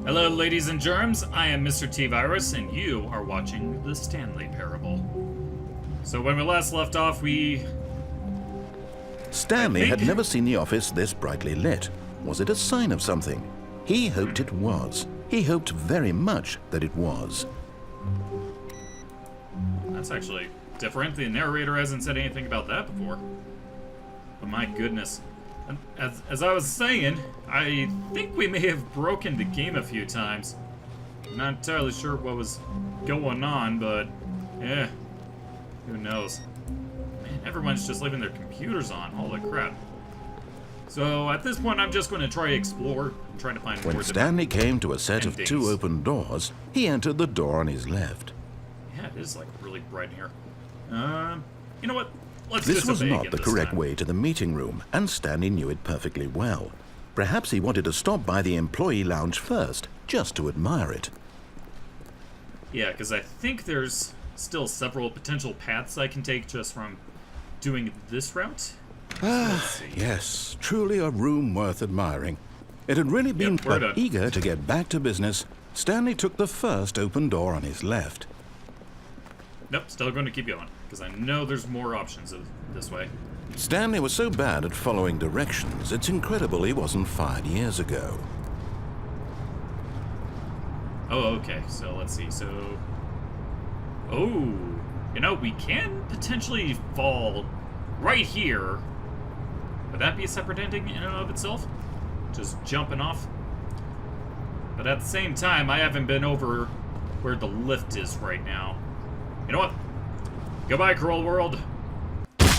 Hello, ladies and germs. I am Mr. T-Virus, and you are watching the Stanley Parable. So when we last left off, Stanley had never seen the office this brightly lit. Was it a sign of something? He hoped it was. He hoped very much that it was. That's actually different. The narrator hasn't said anything about that before. But my goodness. As I was saying, I think we may have broken the game a few times. I'm not entirely sure what was going on, but who knows. Man, everyone's just leaving their computers on. Holy crap. So at this point, I'm just going to try to explore and try to find more. When Stanley came to a set of two open doors, he entered the door on his left. Yeah, it is like really bright in here. You know what? This was not the correct way to the meeting room, and Stanley knew it perfectly well. Perhaps he wanted to stop by the employee lounge first, just to admire it. Yeah, because I think there's still several potential paths I can take just from doing this route. Yes, truly a room worth admiring. It had really been, but eager to get back to business, Stanley took the first open door on his left. Nope, still going to keep going, because I know there's more options this way. Stanley was so bad at following directions, it's incredible he wasn't fired years ago. Oh, okay, so let's see, oh, you know, we can potentially fall right here. Would that be a separate ending in and of itself? Just jumping off? But at the same time, I haven't been over where the lift is right now. You know what? Goodbye, cruel world.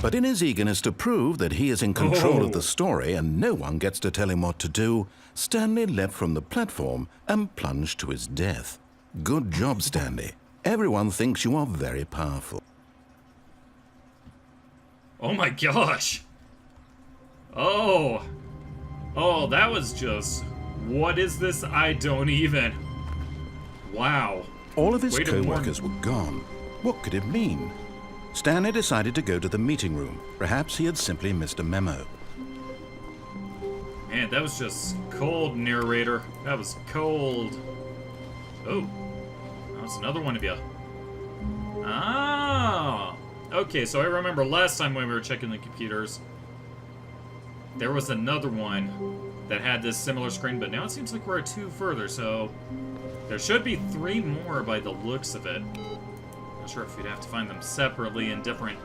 But in his eagerness to prove that he is in control of the story and no one gets to tell him what to do, Stanley leapt from the platform and plunged to his death. Good job, Stanley. Everyone thinks you are very powerful. Oh my gosh. Oh, that was just... What is this? I don't even... Wow. All of his co-workers were gone. What could it mean? Stanley decided to go to the meeting room. Perhaps he had simply missed a memo. Man, that was just cold, narrator. That was cold. Oh, that's another one of you. Ah, okay, so I remember last time when we were checking the computers, there was another one that had this similar screen, but now it seems like we're two further, so there should be 3 more by the looks of it. Not sure if we'd have to find them separately in different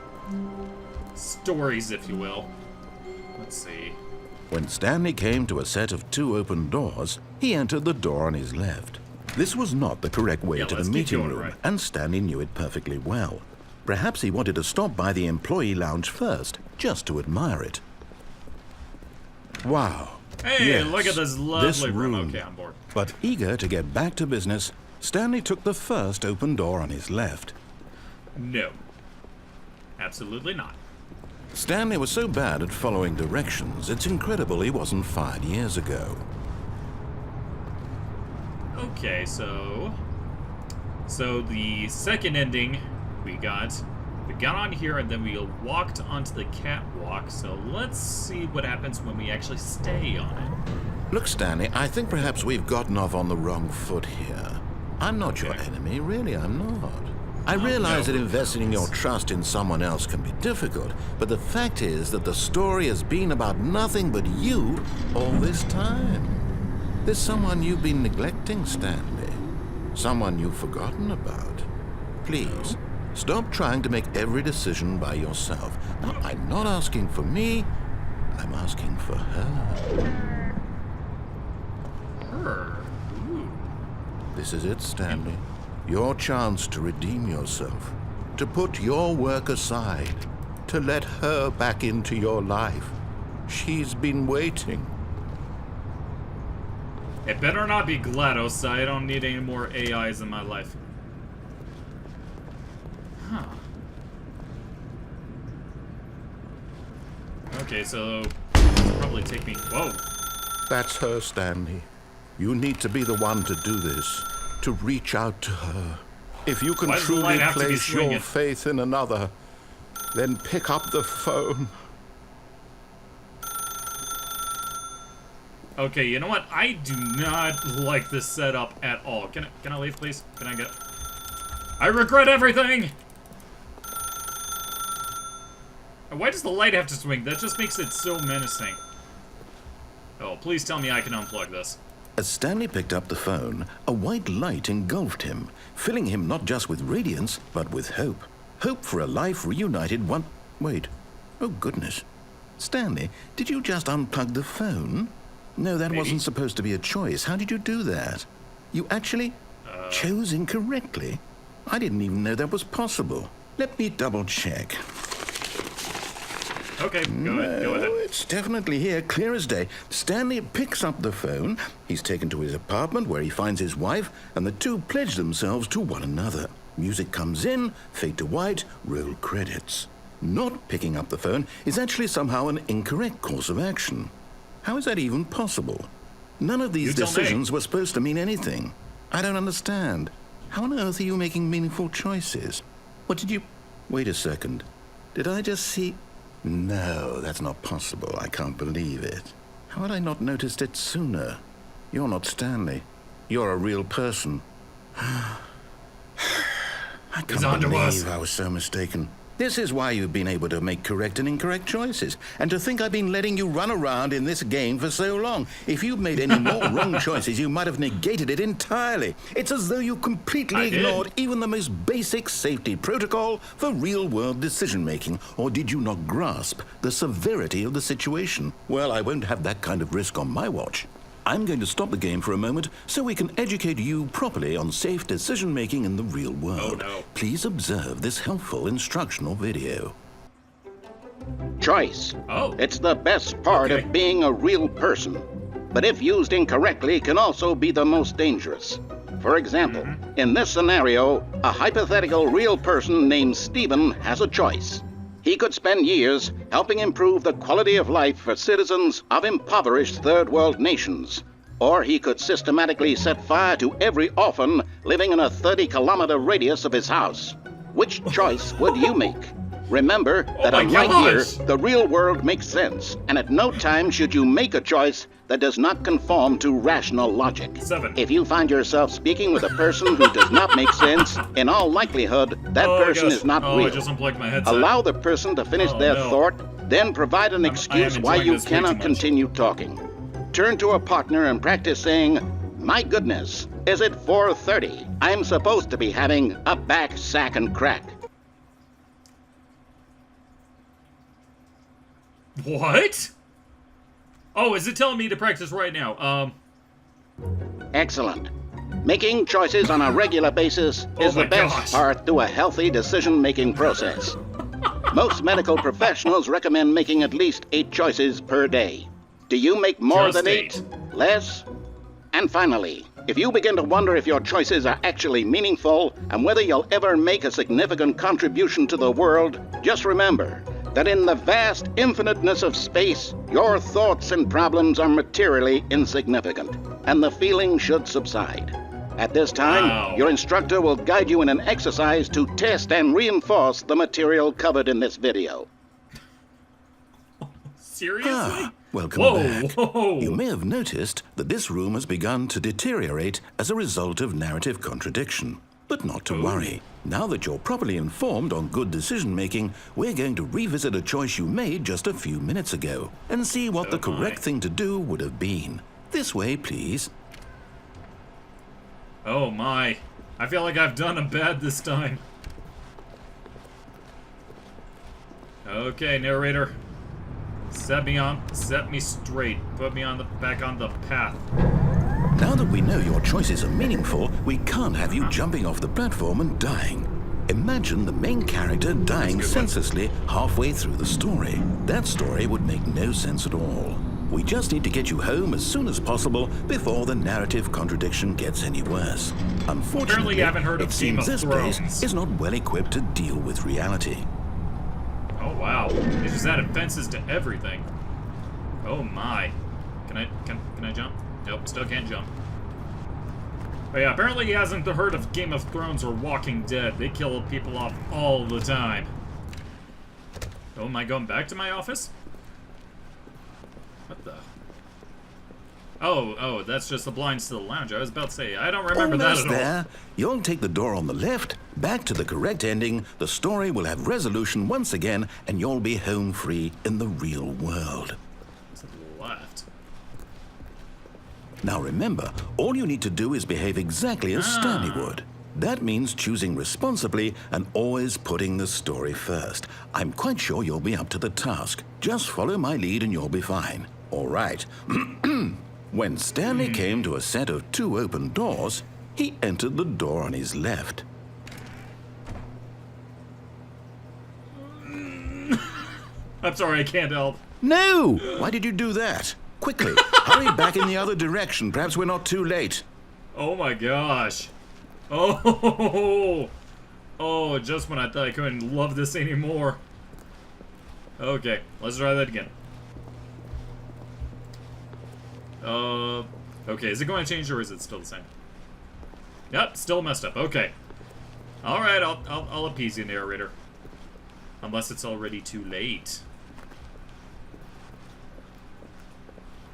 stories, if you will. Let's see. When Stanley came to a set of 2 open doors, he entered the door on his left. This was not the correct way to the meeting room, and Stanley knew it perfectly well. Perhaps he wanted to stop by the employee lounge first, just to admire it. Wow. Hey, yes, look at this lovely room. Okay, I'm bored. But eager to get back to business, Stanley took the first open door on his left. No. Absolutely not. Stanley was so bad at following directions, it's incredible he wasn't fired years ago. Okay, so the second ending we got on here and then we walked onto the catwalk, so let's see what happens when we actually stay on it. Look, Stanley, I think perhaps we've gotten off on the wrong foot here. I'm not your enemy, really, I'm not. I realize that investing your trust in someone else can be difficult, but the fact is that the story has been about nothing but you all this time. There's someone you've been neglecting, Stanley. Someone you've forgotten about. Please, stop trying to make every decision by yourself. Now, I'm not asking for me, I'm asking for her. Her? Ooh. This is it, Stanley. Your chance to redeem yourself, to put your work aside, to let her back into your life. She's been waiting. It better not be GLaDOS. I don't need any more AIs in my life. Huh. Okay, so it'll probably take me... Whoa. That's her, Stanley. You need to be the one to do this. To reach out to her. If you can truly place your faith in another, then pick up the phone. Okay, you know what? I do not like this setup at all. Can I leave, please? Can I get... I regret everything! Why does the light have to swing? That just makes it so menacing. Oh, please tell me I can unplug this. As Stanley picked up the phone, a white light engulfed him, filling him not just with radiance, but with hope. Hope for a life reunited one... Wait. Oh, goodness. Stanley, did you just unplug the phone? No, that wasn't supposed to be a choice. How did you do that? You actually chose incorrectly? I didn't even know that was possible. Let me double check. Okay, go ahead. It's definitely here, clear as day. Stanley picks up the phone. He's taken to his apartment where he finds his wife, and the two pledge themselves to one another. Music comes in, fade to white, roll credits. Not picking up the phone is actually somehow an incorrect course of action. How is that even possible? None of these decisions were supposed to mean anything. I don't understand. How on earth are you making meaningful choices? What did you... Wait a second. Did I just see... No, that's not possible. I can't believe it. How had I not noticed it sooner? You're not Stanley. You're a real person. I can't believe I was so mistaken. This is why you've been able to make correct and incorrect choices. And to think I've been letting you run around in this game for so long. If you'd made any more wrong choices, you might have negated it entirely. It's as though you completely ignored even the most basic safety protocol for real-world decision-making. Or did you not grasp the severity of the situation? Well, I won't have that kind of risk on my watch. I'm going to stop the game for a moment so we can educate you properly on safe decision-making in the real world. Oh, no. Please observe this helpful instructional video. Choice. Oh. It's the best part of being a real person. But if used incorrectly, can also be the most dangerous. For example, in this scenario, a hypothetical real person named Stephen has a choice. He could spend years helping improve the quality of life for citizens of impoverished third world nations. Or he could systematically set fire to every orphan living in a 30-kilometer radius of his house. Which choice would you make? Remember that unlike here, the real world makes sense, and at no time should you make a choice that does not conform to rational logic. 7. If you find yourself speaking with a person who does not make sense, in all likelihood, that person is not real. I just unplugged my headset. Allow the person to finish their thought, then provide an excuse why you cannot continue talking. Turn to a partner and practice saying, "My goodness, is it 4:30? I'm supposed to be having a back, sack, and crack." What? Oh, is it telling me to practice right now? Excellent. Making choices on a regular basis is the best part to a healthy decision-making process. Most medical professionals recommend making at least 8 choices per day. Do you make more than 8? Less? And finally, if you begin to wonder if your choices are actually meaningful and whether you'll ever make a significant contribution to the world, just remember that in the vast infiniteness of space, your thoughts and problems are materially insignificant, and the feeling should subside. At this time, your instructor will guide you in an exercise to test and reinforce the material covered in this video. Seriously? Welcome back. You may have noticed that this room has begun to deteriorate as a result of narrative contradiction. But not to worry. Now that you're properly informed on good decision-making, we're going to revisit a choice you made just a few minutes ago and see what the correct thing to do would have been. This way, please. Oh my. I feel like I've done him bad this time. Okay, narrator. Set me straight. Put me back on the path. Now that we know your choices are meaningful, we can't have you jumping off the platform and dying. Imagine the main character dying senselessly halfway through the story. That story would make no sense at all. We just need to get you home as soon as possible before the narrative contradiction gets any worse. Unfortunately, you haven't heard of it seems this place Thrones. is not well equipped to deal with reality. Oh wow. They just added fences to everything. Oh my. Can I jump? Nope, still can't jump. But yeah, apparently he hasn't heard of Game of Thrones or Walking Dead. They kill people off all the time. Oh, am I going back to my office? What the? Oh, that's just the blinds to the lounge. I was about to say, I don't remember Almost that at all. there. You'll take the door on the left, back to the correct ending, the story will have resolution once again, and you'll be home free in the real world. To the left. Now remember, all you need to do is behave exactly as Stanley would. That means choosing responsibly and always putting the story first. I'm quite sure you'll be up to the task. Just follow my lead and you'll be fine. All right. When Stanley came to a set of 2 open doors, he entered the door on his left. I'm sorry, I can't help. No! Why did you do that? Quickly, hurry back in the other direction. Perhaps we're not too late. Oh my gosh. Oh, just when I thought I couldn't love this anymore. Okay, let's try that again. Okay, is it going to change or is it still the same? Yep, still messed up. Okay. Alright, I'll appease you, narrator. Unless it's already too late.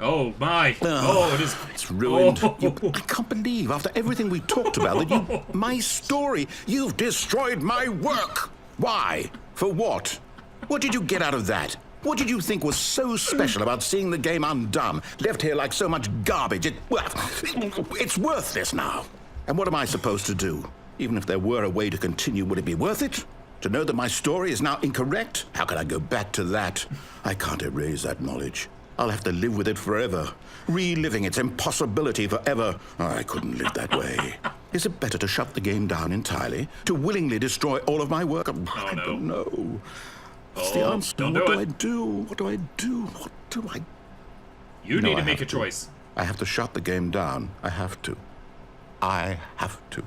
Oh my! Oh, it is. It's ruined. Oh. I can't believe, after everything we talked about, that you... My story! You've destroyed my work! Why? For what? What did you get out of that? What did you think was so special about seeing the game undone? Left here like so much garbage. It's worthless now. And what am I supposed to do? Even if there were a way to continue, would it be worth it? To know that my story is now incorrect? How can I go back to that? I can't erase that knowledge. I'll have to live with it forever, reliving its impossibility forever. I couldn't live that way. Is it better to shut the game down entirely? To willingly destroy all of my work? I don't know. What's the answer? Don't What do do it. I do? What do I do? What do I... You No, need to I make a have to. choice. I have to shut the game down. I have to. I have to.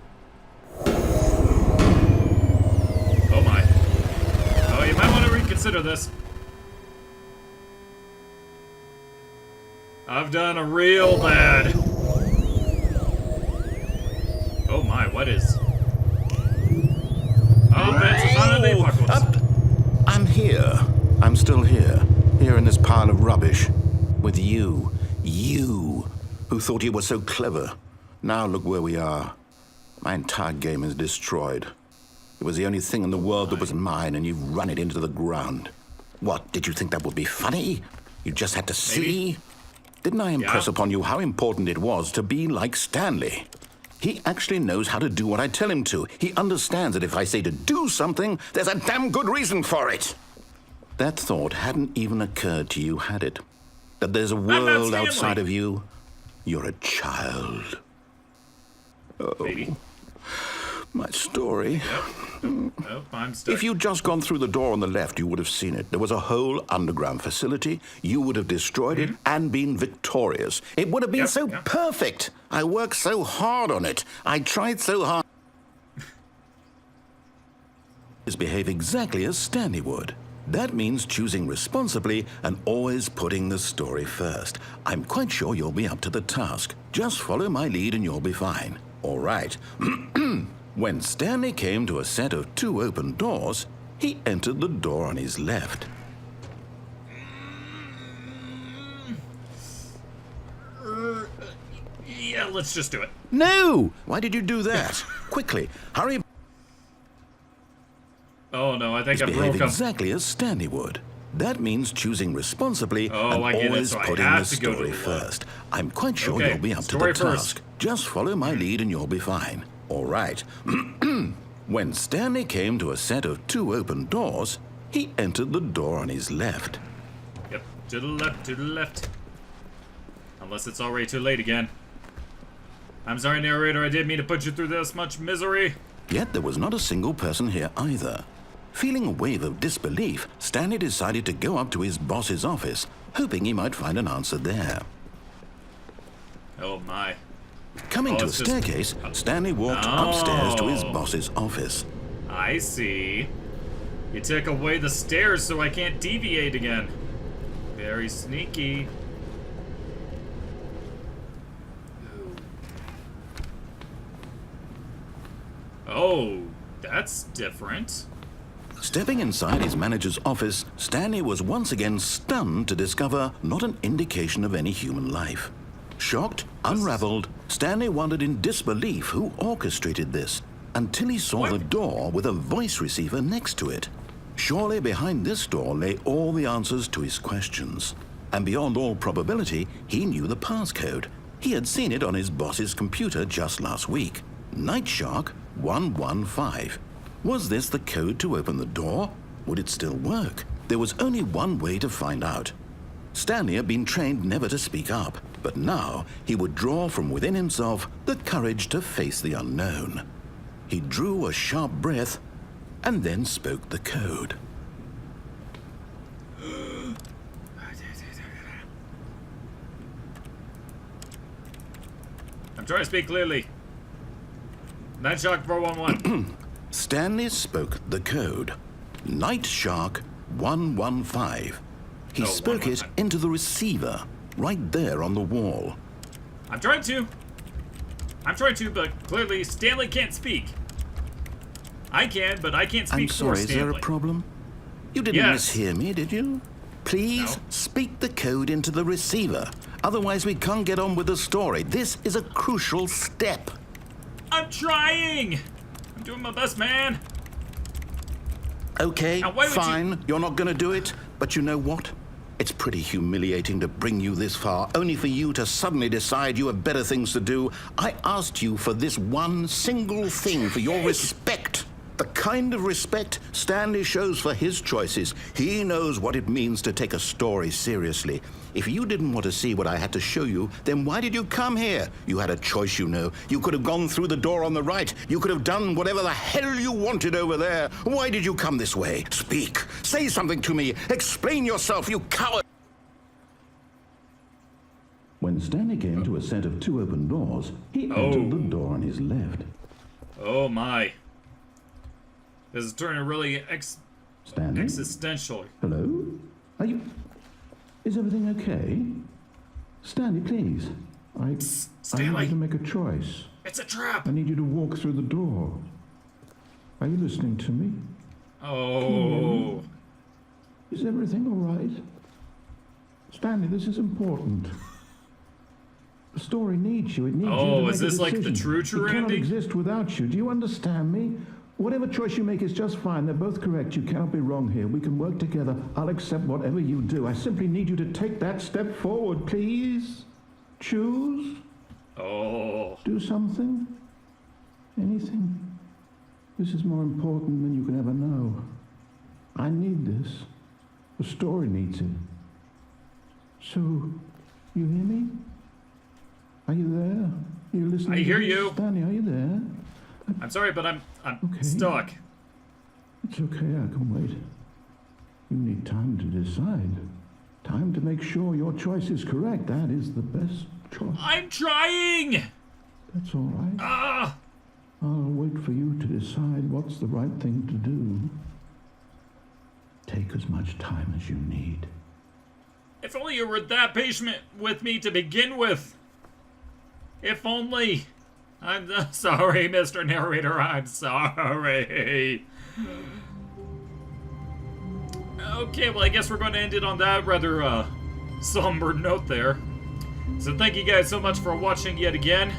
Oh my. Oh, you might want to reconsider this. I've done a real bad. Oh my, what is... Oh, man, it's not the apocalypse. I'm here. I'm still here. Here in this pile of rubbish. With you. You. Who thought you were so clever. Now look where we are. My entire game is destroyed. It was the only thing in the world that was mine, and you've run it into the ground. What, did you think that would be funny? You just had to see? Didn't I impress upon you how important it was to be like Stanley? He actually knows how to do what I tell him to. He understands that if I say to do something, there's a damn good reason for it. That thought hadn't even occurred to you, had it? That there's a world Stanley. outside of you? You're a child. Oh, Maybe. my story. Oh, I'm stuck. If you'd just gone through the door on the left, you would have seen it. There was a whole underground facility. You would have destroyed it and been victorious. It would have been so perfect. I worked so hard on it. I tried so hard. Behave exactly as Stanley would. That means choosing responsibly and always putting the story first. I'm quite sure you'll be up to the task. Just follow my lead and you'll be fine. All right. When Stanley came to a set of 2 open doors, he entered the door on his left. Yeah, let's just do it. No! Why did you do that? Quickly, hurry. Oh no, I think I Behave broke up. exactly as Stanley would. That means choosing responsibly and I get it, always so I putting have the to go to story the left. first. I'm quite sure Okay, you'll be up to story the first. task. Just follow my lead and you'll be fine. All right. When Stanley came to a set of 2 open doors, he entered the door on his left. Yep, to the left, to the left. Unless it's already too late again. I'm sorry, narrator, I didn't mean to put you through this much misery. Yet there was not a single person here either. Feeling a wave of disbelief, Stanley decided to go up to his boss's office, hoping he might find an answer there. Oh my. Coming to the it's just- staircase, Stanley walked upstairs to his boss's office. I see. You took away the stairs so I can't deviate again. Very sneaky. Oh, that's different. Stepping inside his manager's office, Stanley was once again stunned to discover not an indication of any human life. Shocked, unraveled, Stanley wondered in disbelief who orchestrated this, until he saw the door with a voice receiver next to it. Surely behind this door lay all the answers to his questions. And beyond all probability, he knew the passcode. He had seen it on his boss's computer just last week. Night Shark 115. Was this the code to open the door? Would it still work? There was only one way to find out. Stanley had been trained never to speak up, but now he would draw from within himself the courage to face the unknown. He drew a sharp breath and then spoke the code. I'm trying to speak clearly. Night Shark 411. Stanley spoke the code. Night Shark 115. He spoke it into the receiver, right there on the wall. I'm trying to, but clearly Stanley can't speak. I can, but I can't speak I'm sorry, for is Stanley. there a problem? You didn't mishear me, did you? Please speak the code into the receiver. Otherwise, we can't get on with the story. This is a crucial step. I'm trying! I'm doing my best, man. Okay, fine. You're not going to do it. But you know what? It's pretty humiliating to bring you this far, only for you to suddenly decide you have better things to do. I asked you for this one single thing, for your respect. The kind of respect Stanley shows for his choices. He knows what it means to take a story seriously. If you didn't want to see what I had to show you, then why did you come here? You had a choice, you know. You could have gone through the door on the right. You could have done whatever the hell you wanted over there. Why did you come this way? Speak. Say something to me. Explain yourself, you coward. When Stanley came to a set of two open doors, he entered the door on his left. Oh my. This is turning really existential. Hello? Are you... Is everything okay? Stanley, please. I need you to make a choice. It's a trap! I need you to walk through the door. Are you listening to me? Oh. Is everything all right? Stanley, this is important. The story needs you. It needs you to make a decision. Oh, is this like the true It cannot ending? exist without you. Do you understand me? Whatever choice you make is just fine. They're both correct. You cannot be wrong here. We can work together. I'll accept whatever you do. I simply need you to take that step forward, please. Choose. Oh. Do something. Anything. This is more important than you can ever know. I need this. The story needs it. So, you hear me? Are you there? Are you listening? I hear you. Stanley, are you there? I'm sorry, but I'm Okay. stuck. It's okay, I can wait. You need time to decide. Time to make sure your choice is correct. That is the best choice. I'm trying! That's all right. Ah! I'll wait for you to decide what's the right thing to do. Take as much time as you need. If only you were that patient with me to begin with. If only. I'm sorry, Mr. Narrator. I'm sorry. Okay, well, I guess we're going to end it on that rather somber note there. So thank you guys so much for watching yet again.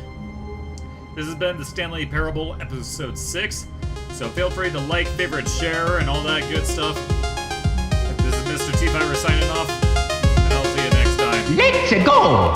This has been the Stanley Parable, episode 6. So feel free to like, favorite, share, and all that good stuff. This is Mr. T-Virus signing off, and I'll see you next time. Let's go!